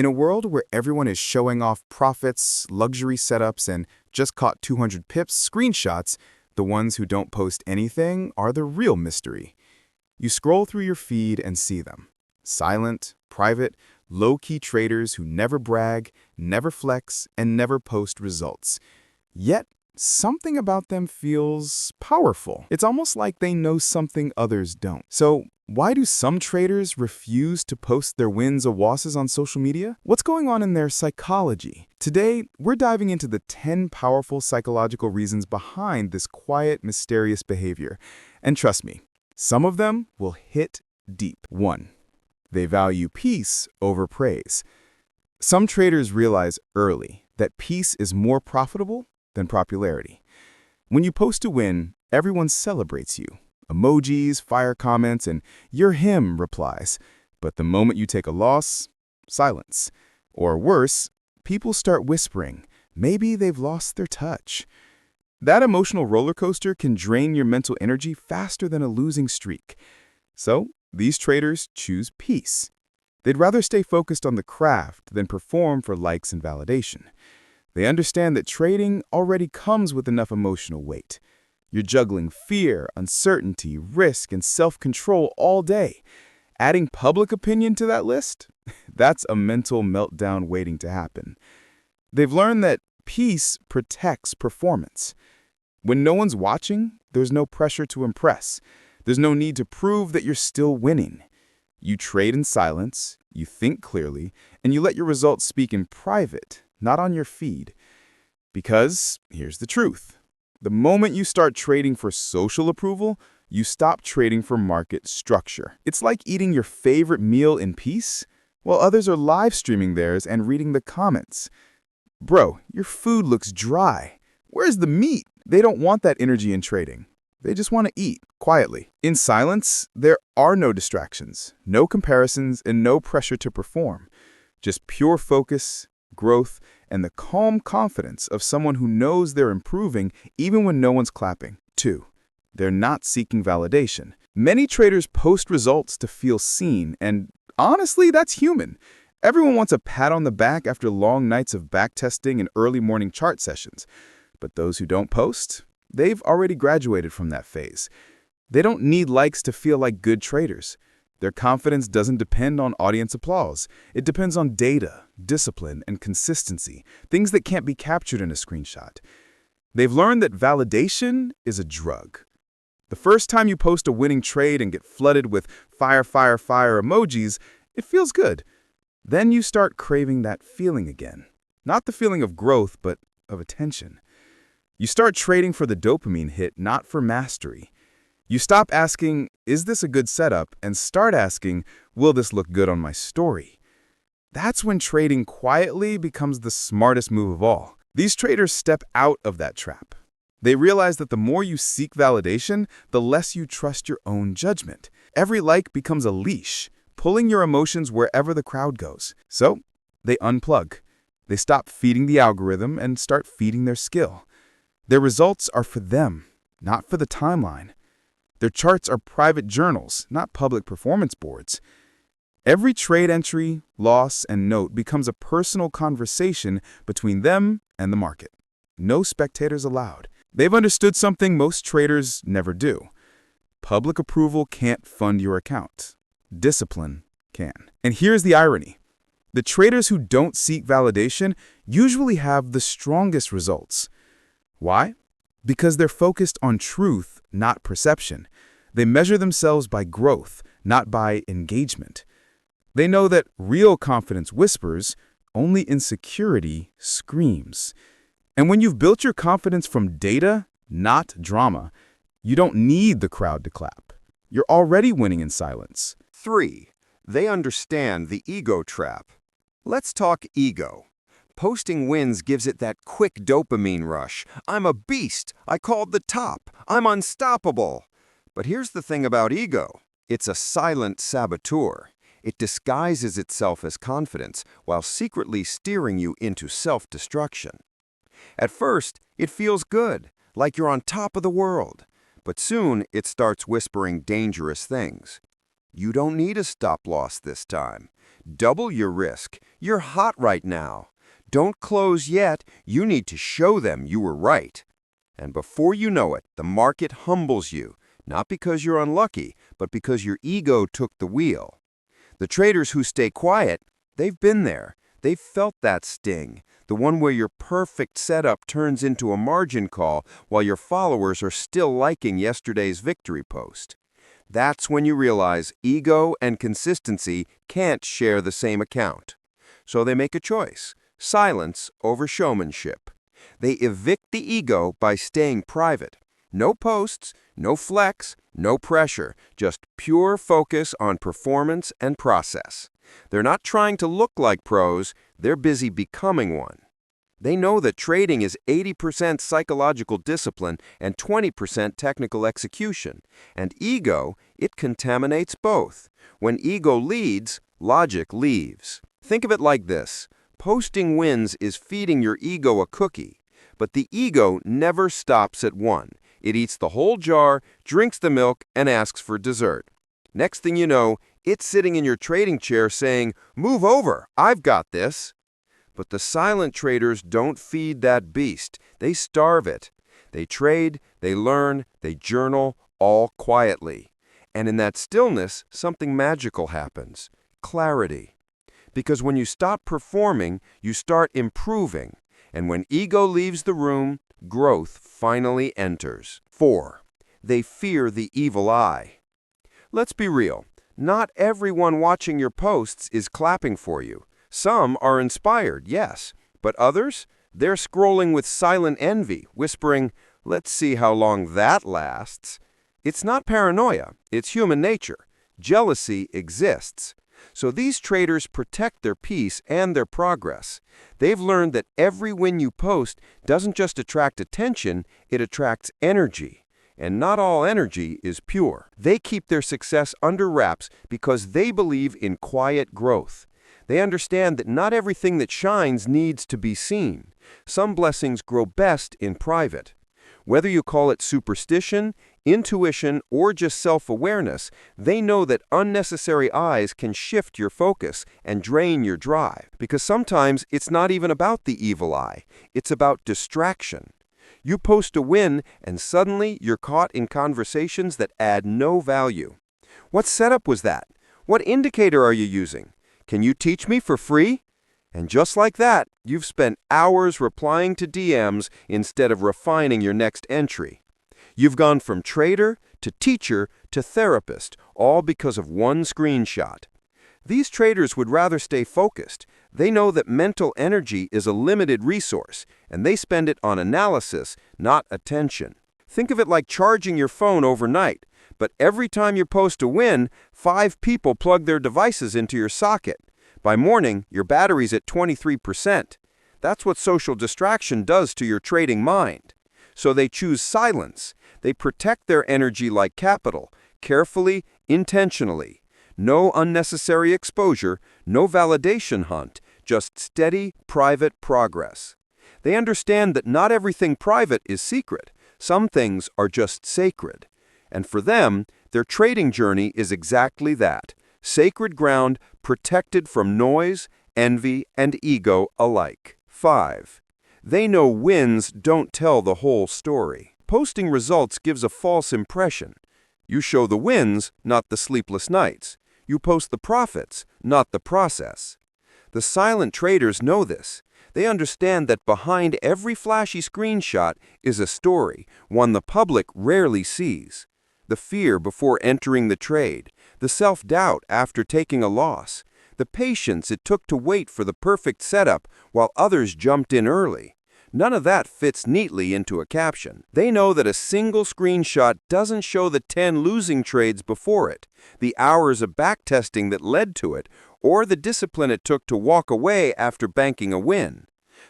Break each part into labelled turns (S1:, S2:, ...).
S1: In a world where everyone is showing off profits, luxury setups, and just caught 200 pips screenshots, the ones who don't post anything are the real mystery. You scroll through your feed and see them. Silent, private, low-key traders who never brag, never flex, and never post results. Yet, something about them feels powerful. It's almost like they know something others don't. So, why do some traders refuse to post their wins or losses on social media? What's going on in their psychology? Today, we're diving into the 10 powerful psychological reasons behind this quiet, mysterious behavior. And trust me, some of them will hit deep. 1. They value peace over praise. Some traders realize early that peace is more profitable than popularity. When you post a win, everyone celebrates you. Emojis, fire comments, and "you're him" replies. But the moment you take a loss, silence. Or worse, people start whispering, maybe they've lost their touch. That emotional roller coaster can drain your mental energy faster than a losing streak. So, these traders choose peace. They'd rather stay focused on the craft than perform for likes and validation. They understand that trading already comes with enough emotional weight. You're juggling fear, uncertainty, risk, and self-control all day. Adding public opinion to that list? That's a mental meltdown waiting to happen. They've learned that peace protects performance. When no one's watching, there's no pressure to impress. There's no need to prove that you're still winning. You trade in silence, you think clearly, and you let your results speak in private, not on your feed. Because here's the truth. The moment you start trading for social approval, you stop trading for market structure. It's like eating your favorite meal in peace, while others are live streaming theirs and reading the comments. Bro, your food looks dry. Where's the meat? They don't want that energy in trading. They just want to eat, quietly. In silence, there are no distractions, no comparisons, and no pressure to perform. Just pure focus, growth, and the calm confidence of someone who knows they're improving even when no one's clapping. 2. They're not seeking validation. Many traders post results to feel seen, and honestly, that's human. Everyone wants a pat on the back after long nights of backtesting and early morning chart sessions. But those who don't post, they've already graduated from that phase. They don't need likes to feel like good traders. Their confidence doesn't depend on audience applause. It depends on data, discipline, and consistency, things that can't be captured in a screenshot. They've learned that validation is a drug. The first time you post a winning trade and get flooded with fire, fire, fire emojis, it feels good. Then you start craving that feeling again. Not the feeling of growth, but of attention. You start trading for the dopamine hit, not for mastery. You stop asking, is this a good setup, and start asking, will this look good on my story? That's when trading quietly becomes the smartest move of all. These traders step out of that trap. They realize that the more you seek validation, the less you trust your own judgment. Every like becomes a leash, pulling your emotions wherever the crowd goes. So, they unplug. They stop feeding the algorithm and start feeding their skill. Their results are for them, not for the timeline. Their charts are private journals, not public performance boards. Every trade entry, loss, and note becomes a personal conversation between them and the market. No spectators allowed. They've understood something most traders never do. Public approval can't fund your account. Discipline can. And here's the irony. The traders who don't seek validation usually have the strongest results. Why? Because they're focused on truth, not perception. They measure themselves by growth, not by engagement. They know that real confidence whispers, only insecurity screams. And when you've built your confidence from data, not drama, you don't need the crowd to clap. You're already winning in silence.
S2: 3. They understand the ego trap. Let's talk ego. Posting wins gives it that quick dopamine rush. I'm a beast. I called the top. I'm unstoppable. But here's the thing about ego. It's a silent saboteur. It disguises itself as confidence while secretly steering you into self-destruction. At first, it feels good, like you're on top of the world. But soon, it starts whispering dangerous things. You don't need a stop loss this time. Double your risk. You're hot right now. Don't close yet. You need to show them you were right. And before you know it, the market humbles you, not because you're unlucky, but because your ego took the wheel. The traders who stay quiet, they've been there. They've felt that sting, the one where your perfect setup turns into a margin call while your followers are still liking yesterday's victory post. That's when you realize ego and consistency can't share the same account. So they make a choice: silence over showmanship. They evict the ego by staying private. No posts, no flex, no pressure, just pure focus on performance and process. They're not trying to look like pros, they're busy becoming one. They know that trading is 80% psychological discipline and 20% technical execution. And ego, it contaminates both. When ego leads, logic leaves. Think of it like this: posting wins is feeding your ego a cookie. But the ego never stops at one. It eats the whole jar, drinks the milk, and asks for dessert. Next thing you know, it's sitting in your trading chair saying, "Move over, I've got this." But the silent traders don't feed that beast. They starve it. They trade, they learn, they journal, all quietly. And in that stillness, something magical happens: clarity. Because when you stop performing, you start improving. And when ego leaves the room, growth finally enters. 4. They fear the evil eye. Let's be real. Not everyone watching your posts is clapping for you. Some are inspired, yes, but others, they're scrolling with silent envy, whispering, "Let's see how long that lasts." It's not paranoia, it's human nature. Jealousy exists. So these traders protect their peace and their progress. They've learned that every win you post doesn't just attract attention, it attracts energy. And not all energy is pure. They keep their success under wraps because they believe in quiet growth. They understand that not everything that shines needs to be seen. Some blessings grow best in private. Whether you call it superstition, intuition, or just self-awareness, they know that unnecessary eyes can shift your focus and drain your drive. Because sometimes it's not even about the evil eye, it's about distraction. You post a win, and suddenly you're caught in conversations that add no value. What setup was that? What indicator are you using? Can you teach me for free? And just like that, you've spent hours replying to DMs instead of refining your next entry. You've gone from trader to teacher to therapist, all because of one screenshot. These traders would rather stay focused. They know that mental energy is a limited resource, and they spend it on analysis, not attention. Think of it like charging your phone overnight, but every time you post a win, 5 people plug their devices into your socket. By morning, your battery's at 23%. That's what social distraction does to your trading mind. So they choose silence. They protect their energy like capital, carefully, intentionally. No unnecessary exposure, no validation hunt, just steady, private progress. They understand that not everything private is secret. Some things are just sacred. And for them, their trading journey is exactly that: sacred ground protected from noise, envy, and ego alike. 5. They know wins don't tell the whole story. Posting results gives a false impression. You show the wins, not the sleepless nights. You post the profits, not the process. The silent traders know this. They understand that behind every flashy screenshot is a story, one the public rarely sees. The fear before entering the trade, the self-doubt after taking a loss, the patience it took to wait for the perfect setup while others jumped in early. None of that fits neatly into a caption. They know that a single screenshot doesn't show the 10 losing trades before it, the hours of backtesting that led to it, or the discipline it took to walk away after banking a win.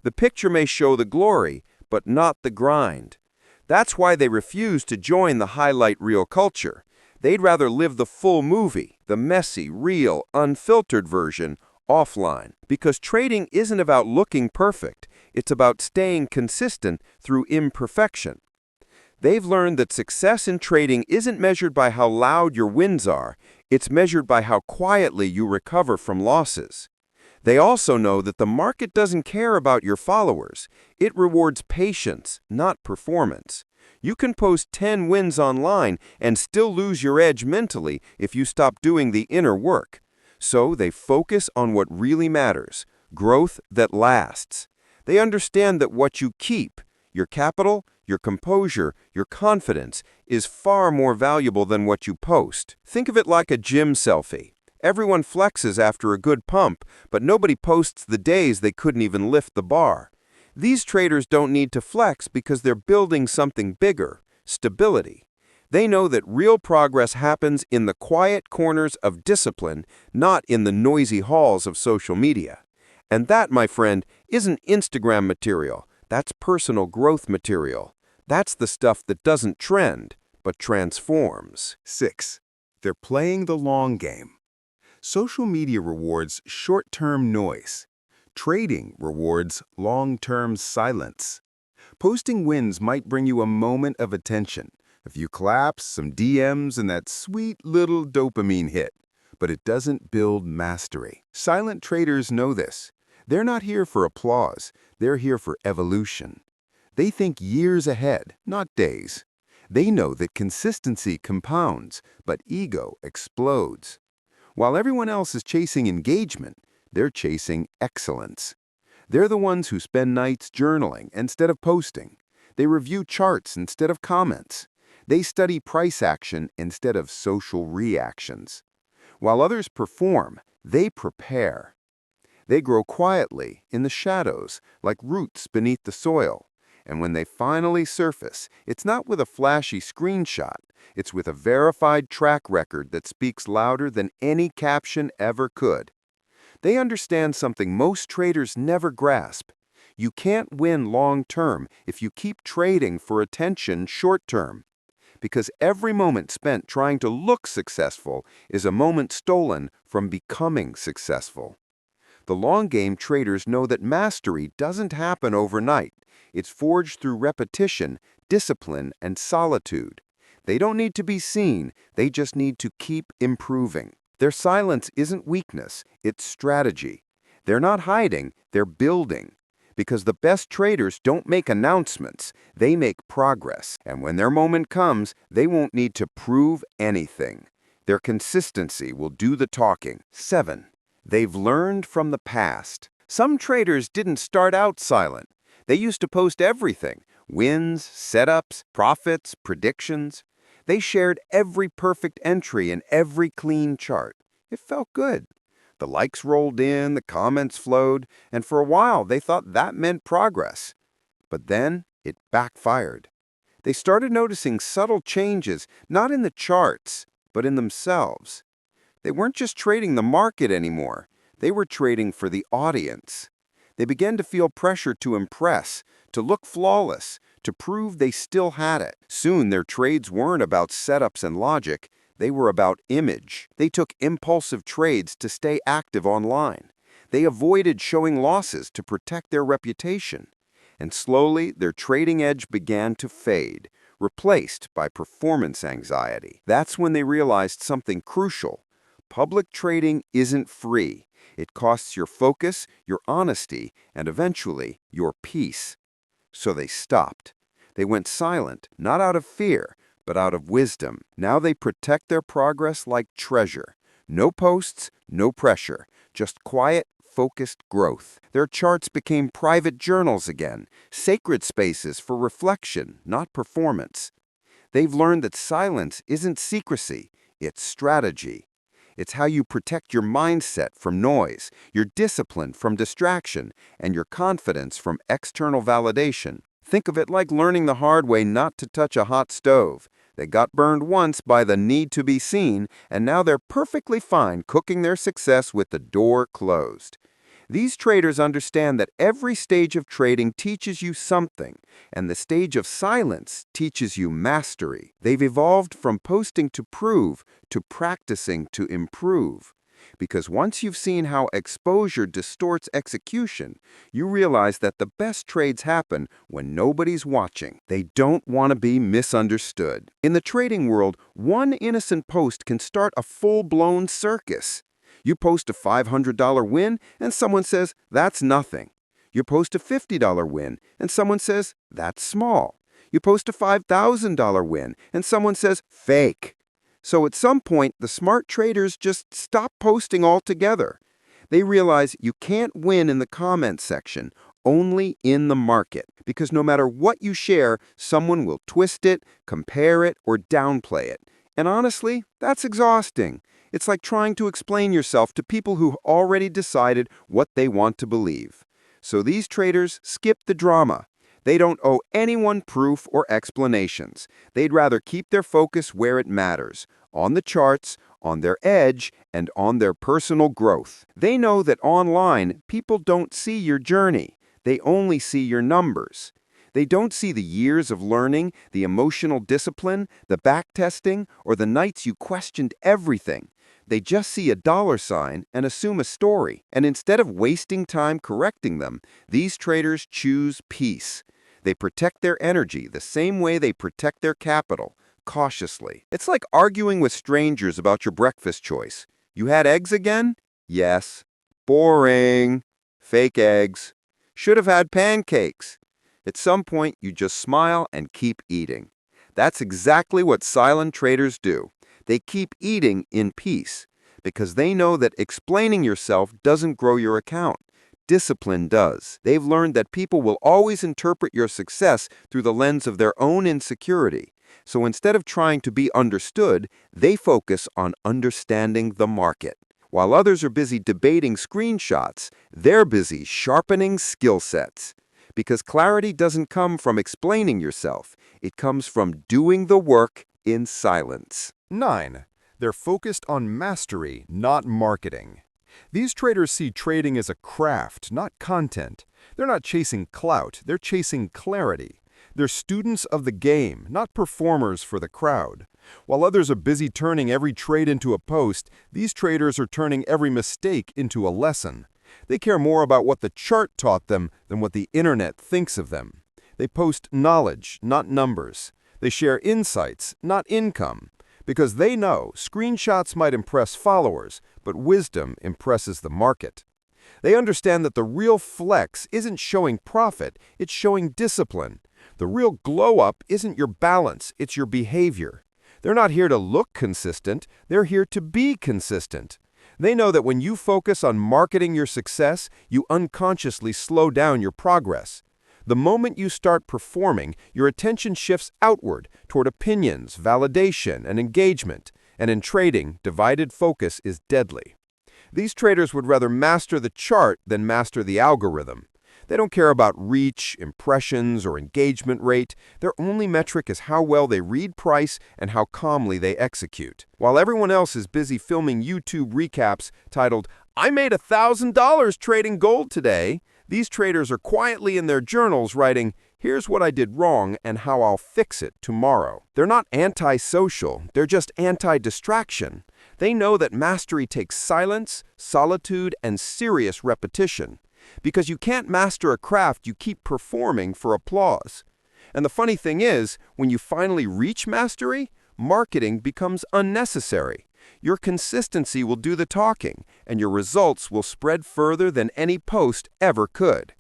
S2: The picture may show the glory, but not the grind. That's why they refuse to join the highlight reel culture. They'd rather live the full movie, the messy, real, unfiltered version, offline. Because trading isn't about looking perfect. It's about staying consistent through imperfection. They've learned that success in trading isn't measured by how loud your wins are, it's measured by how quietly you recover from losses. They also know that the market doesn't care about your followers. It rewards patience, not performance. You can post 10 wins online and still lose your edge mentally if you stop doing the inner work. So they focus on what really matters, growth that lasts. They understand that what you keep, your capital, your composure, your confidence, is far more valuable than what you post. Think of it like a gym selfie. Everyone flexes after a good pump, but nobody posts the days they couldn't even lift the bar. These traders don't need to flex because they're building something bigger, stability. They know that real progress happens in the quiet corners of discipline, not in the noisy halls of social media. And that, my friend, isn't Instagram material. That's personal growth material. That's the stuff that doesn't trend, but transforms.
S1: 6. They're playing the long game. Social media rewards short-term noise. Trading rewards long-term silence. Posting wins might bring you a moment of attention, a few claps, some DMs, and that sweet little dopamine hit. But it doesn't build mastery. Silent traders know this. They're not here for applause. They're here for evolution. They think years ahead, not days. They know that consistency compounds, but ego explodes. While everyone else is chasing engagement, they're chasing excellence. They're the ones who spend nights journaling instead of posting. They review charts instead of comments. They study price action instead of social reactions. While others perform, they prepare. They grow quietly in the shadows, like roots beneath the soil. And when they finally surface, it's not with a flashy screenshot. It's with a verified track record that speaks louder than any caption ever could. They understand something most traders never grasp. You can't win long-term if you keep trading for attention short-term. Because every moment spent trying to look successful is a moment stolen from becoming successful. The long-game traders know that mastery doesn't happen overnight. It's forged through repetition, discipline, and solitude. They don't need to be seen, they just need to keep improving. Their silence isn't weakness, it's strategy. They're not hiding, they're building. Because the best traders don't make announcements, they make progress. And when their moment comes, they won't need to prove anything. Their consistency will do the talking. 7. They've learned from the past. Some traders didn't start out silent. They used to post everything: wins, setups, profits, predictions. They shared every perfect entry and every clean chart. It felt good. The likes rolled in, the comments flowed, and for a while they thought that meant progress. But then it backfired. They started noticing subtle changes, not in the charts, but in themselves. They weren't just trading the market anymore. They were trading for the audience. They began to feel pressure to impress, to look flawless, to prove they still had it. Soon their trades weren't about setups and logic. They were about image. They took impulsive trades to stay active online. They avoided showing losses to protect their reputation. And slowly, their trading edge began to fade, replaced by performance anxiety. That's when they realized something crucial. Public trading isn't free. It costs your focus, your honesty, and eventually, your peace. So they stopped. They went silent, not out of fear, but out of wisdom. Now they protect their progress like treasure. No posts, no pressure, just quiet, focused growth. Their charts became private journals again, sacred spaces for reflection, not performance. They've learned that silence isn't secrecy, it's strategy. It's how you protect your mindset from noise, your discipline from distraction, and your confidence from external validation. Think of it like learning the hard way not to touch a hot stove. They got burned once by the need to be seen, and now they're perfectly fine cooking their success with the door closed. These traders understand that every stage of trading teaches you something, and the stage of silence teaches you mastery. They've evolved from posting to prove to practicing to improve.
S2: Because once you've seen how exposure distorts execution, you realize that the best trades happen when nobody's watching. They don't want to be misunderstood. In the trading world, one innocent post can start a full-blown circus. You post a $500 win, and someone says, that's nothing. You post a $50 win, and someone says, that's small. You post a $5,000 win, and someone says, fake. So at some point, the smart traders just stop posting altogether. They realize you can't win in the comment section, only in the market. Because no matter what you share, someone will twist it, compare it, or downplay it. And honestly, that's exhausting. It's like trying to explain yourself to people who've already decided what they want to believe. So these traders skip the drama. They don't owe anyone proof or explanations. They'd rather keep their focus where it matters, on the charts, on their edge, and on their personal growth. They know that online, people don't see your journey. They only see your numbers. They don't see the years of learning, the emotional discipline, the backtesting, or the nights you questioned everything. They just see a dollar sign and assume a story. And instead of wasting time correcting them, these traders choose peace. They protect their energy the same way they protect their capital, cautiously. It's like arguing with strangers about your breakfast choice. You had eggs again? Yes. Boring. Fake eggs. Should have had pancakes. At some point, you just smile and keep eating. That's exactly what silent traders do. They keep eating in peace because they know that explaining yourself doesn't grow your account. Discipline does. They've learned that people will always interpret your success through the lens of their own insecurity. So instead of trying to be understood, they focus on understanding the market. While others are busy debating screenshots, they're busy sharpening skill sets. Because clarity doesn't come from explaining yourself. It comes from doing the work in silence.
S3: 9. They're focused on mastery, not marketing. These traders see trading as a craft, not content. They're not chasing clout, they're chasing clarity. They're students of the game, not performers for the crowd. While others are busy turning every trade into a post, these traders are turning every mistake into a lesson. They care more about what the chart taught them than what the internet thinks of them. They post knowledge, not numbers. They share insights, not income. Because they know screenshots might impress followers, but wisdom impresses the market. They understand that the real flex isn't showing profit, it's showing discipline. The real glow-up isn't your balance, it's your behavior. They're not here to look consistent, they're here to be consistent. They know that when you focus on marketing your success, you unconsciously slow down your progress. The moment you start performing, your attention shifts outward toward opinions, validation, and engagement. And in trading, divided focus is deadly. These traders would rather master the chart than master the algorithm. They don't care about reach, impressions, or engagement rate. Their only metric is how well they read price and how calmly they execute. While everyone else is busy filming YouTube recaps titled, "I made $1,000 trading gold today," these traders are quietly in their journals writing, "Here's what I did wrong and how I'll fix it tomorrow." They're not anti-social, they're just anti-distraction. They know that mastery takes silence, solitude, and serious repetition. Because you can't master a craft you keep performing for applause. And the funny thing is, when you finally reach mastery, marketing becomes unnecessary. Your consistency will do the talking, and your results will spread further than any post ever could.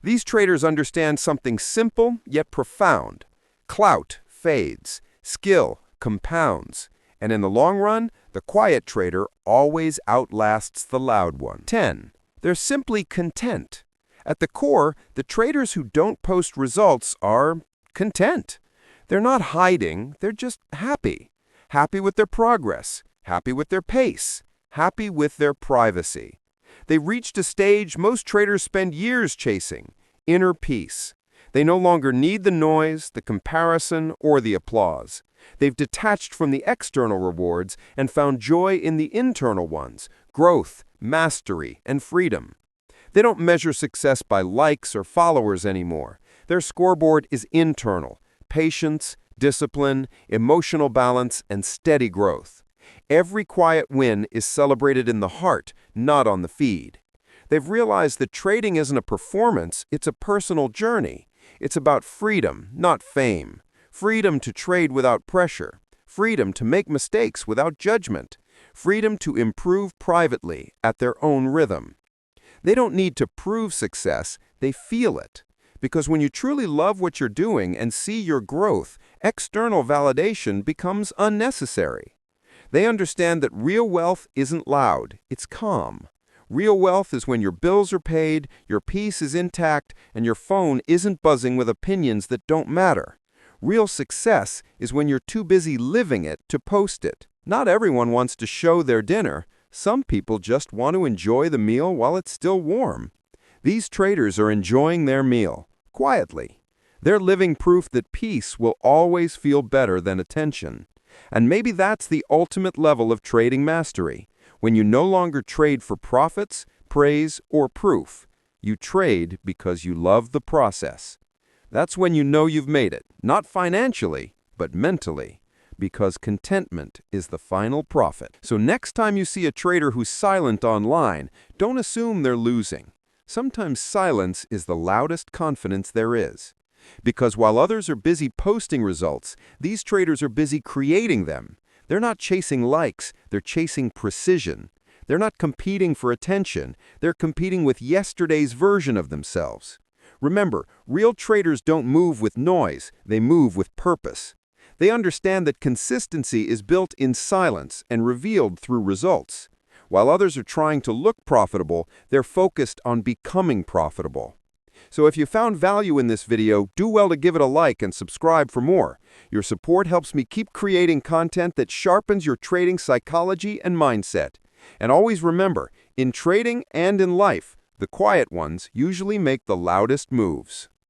S3: These traders understand something simple yet profound. Clout fades, skill compounds, and in the long run, the quiet trader always outlasts the loud one. 10. They're simply content. At the core, the traders who don't post results are content. They're not hiding, they're just happy. Happy with their progress, happy with their pace, happy with their privacy. They've reached a stage most traders spend years chasing, inner peace. They no longer need the noise, the comparison, or the applause. They've detached from the external rewards and found joy in the internal ones, growth, mastery, and freedom. They don't measure success by likes or followers anymore. Their scoreboard is internal, patience, discipline, emotional balance, and steady growth.
S2: Every quiet win is celebrated in the heart, not on the feed. They've realized that trading isn't a performance, it's a personal journey. It's about freedom, not fame. Freedom to trade without pressure. Freedom to make mistakes without judgment. Freedom to improve privately at their own rhythm. They don't need to prove success, they feel it. Because when you truly love what you're doing and see your growth, external validation becomes unnecessary. They understand that real wealth isn't loud, it's calm. Real wealth is when your bills are paid, your peace is intact, and your phone isn't buzzing with opinions that don't matter. Real success is when you're too busy living it to post it. Not everyone wants to show their dinner. Some people just want to enjoy the meal while it's still warm. These traders are enjoying their meal, quietly. They're living proof that peace will always feel better than attention. And maybe that's the ultimate level of trading mastery. When you no longer trade for profits, praise, or proof. You trade because you love the process. That's when you know you've made it, not financially, but mentally. Because contentment is the final profit. So next time you see a trader who's silent online, don't assume they're losing. Sometimes silence is the loudest confidence there is. Because while others are busy posting results, these traders are busy creating them. They're not chasing likes, they're chasing precision. They're not competing for attention, they're competing with yesterday's version of themselves. Remember, real traders don't move with noise, they move with purpose. They understand that consistency is built in silence and revealed through results. While others are trying to look profitable, they're focused on becoming profitable. So if you found value in this video, do well to give it a like and subscribe for more. Your support helps me keep creating content that sharpens your trading psychology and mindset. And always remember, in trading and in life, the quiet ones usually make the loudest moves.